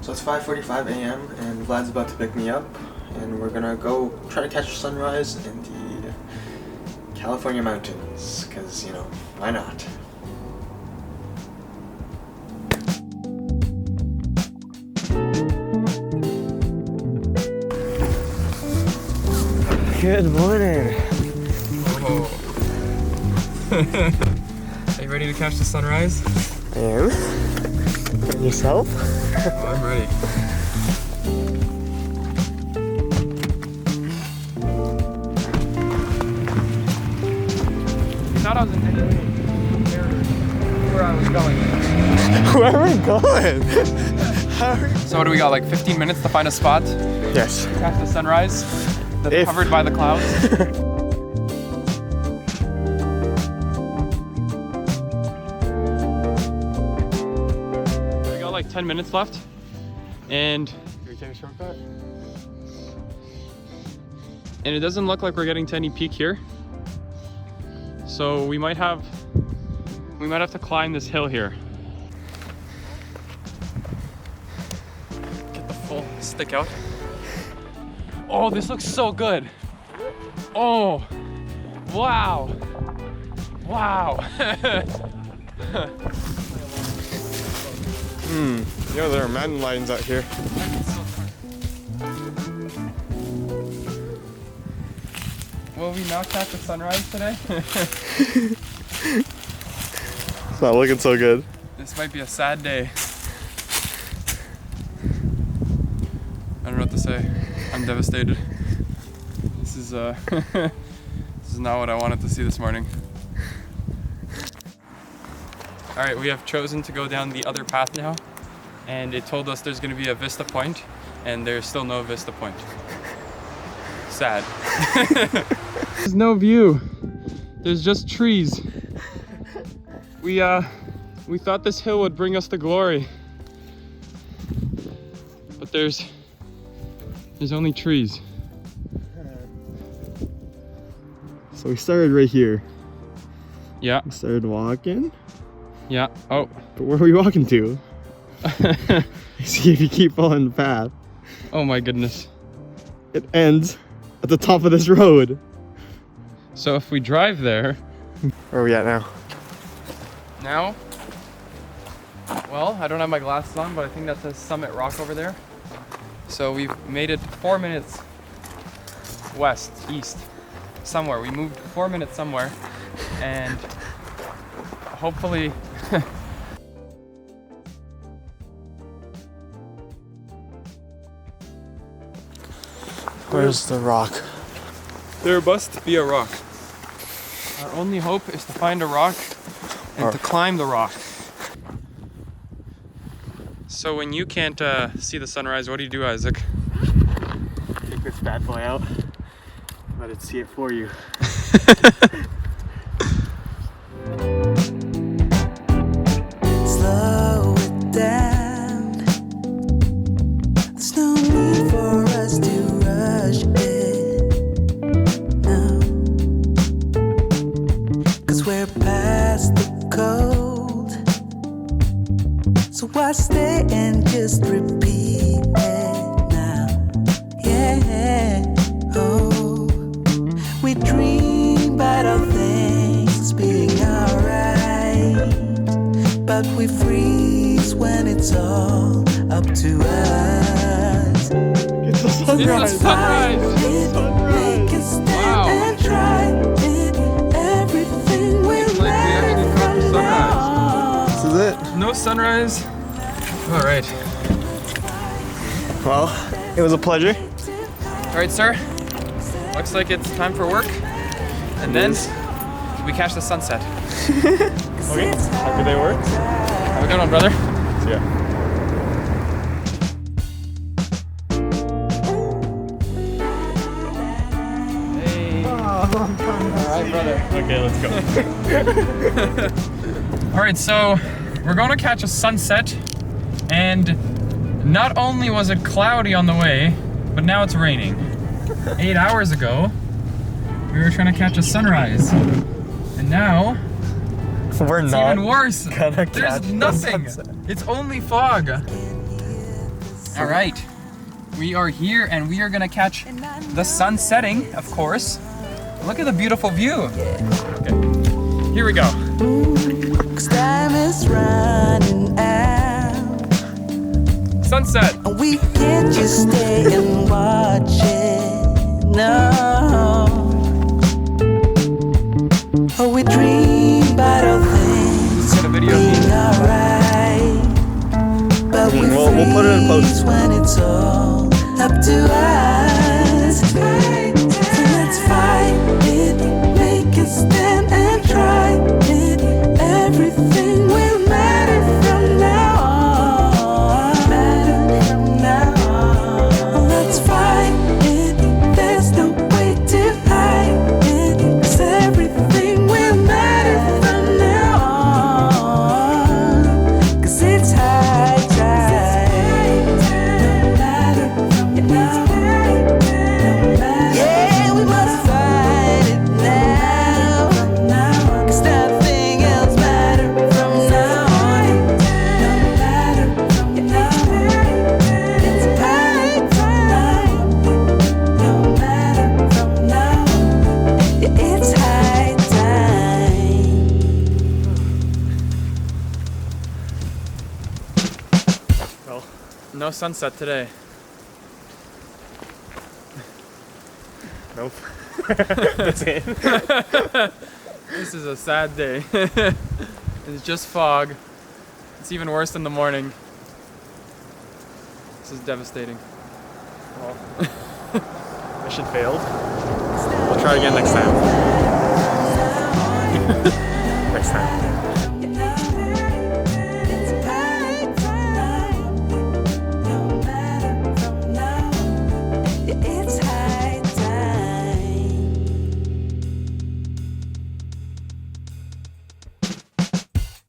So it's 5:45 a.m. and Vlad's about to pick me up, and we're gonna go try to catch sunrise in the California mountains, because, you know, why not? Good morning. Oh. Are you ready to catch the sunrise? I am. And yourself? Oh, I'm ready. I thought I was in any way near where I was going. Where are we going? So what do we got, like 15 minutes to find a spot? Yes. Catch the sunrise that's covered by the clouds? We got like 10 minutes left. And Can we take a shortcut? And it doesn't look like we're getting to any peak here. So we might have to climb this hill here. Get the full stick out. Oh, this looks so good. Oh, wow. Wow. Yeah, there are mountain lions out here. Will we not catch the sunrise today? It's not looking so good. This might be a sad day. I don't know what to say. I'm devastated. This is this is not what I wanted to see this morning. All right, we have chosen to go down the other path now, and it told us there's going to be a vista point, and there's still no vista point. Sad. There's no view. There's just trees. We thought this hill would bring us to glory, but there's only trees. So we started right here. Yeah. We started walking. Yeah. Oh. But where are we walking to? See if you keep following the path. Oh my goodness. It ends at the top of this road. So if we drive there. Where are we at now? Now? Well, I don't have my glasses on, but I think that says Summit Rock over there. So we've made it 4 minutes west, east, somewhere. We moved 4 minutes somewhere, and hopefully Where's the rock? there must be a rock. Our only hope is to find a rock and to climb the rock. So when you can't see the sunrise, what do you do, Isaac? Take this bad boy out. Let it see it for you. Slow it down. There's no need for us to rush it. No. 'Cause we're past the cold. So why stay and just repeat it now? Yeah. Oh. We dream about all things being alright, but we freeze when it's all up to us. It's the sunrise. It's the sunrise. Make a stand and try it. Everything will Like we actually caught the sunrise. This is it. No sunrise. All right. Well, it was a pleasure. All right, sir. Looks like it's time for work. And then we catch the sunset. Okay, happy day work. Have a good one, brother. See ya. Hey. All right, brother. Okay, let's go. All right, so we're going to catch a sunset, and not only was it cloudy on the way, but now it's raining. 8 hours ago, we were trying to catch a sunrise, and now We're it's not even worse. gonna There's catch the nothing. sunset. It's only fog. All right, we are here and we are gonna catch the sun setting, of course. Look at the beautiful view. Okay, here we go. 'Cause time is running out. Sunset. We can't just stay and watch it. No. Oh, we dream about all things Got a video of being me. alright. But we'll put it in post. when it's all up to us. So let's fight it, make a stand and try it. Everything will matter from now on. Matter from now on. Let's fight it, there's no way to hide it. 'Cause everything will matter from now on. 'Cause it's high time. Yeah, we must fight it now. 'Cause nothing else matters from now on. It's high time. No matter from now. Yeah, it's high time. Well, no sunset today. Nope. That's it. This is a sad day. It's just fog. It's even worse in the morning. This is devastating. Well, mission failed. We'll try again next time. Next time.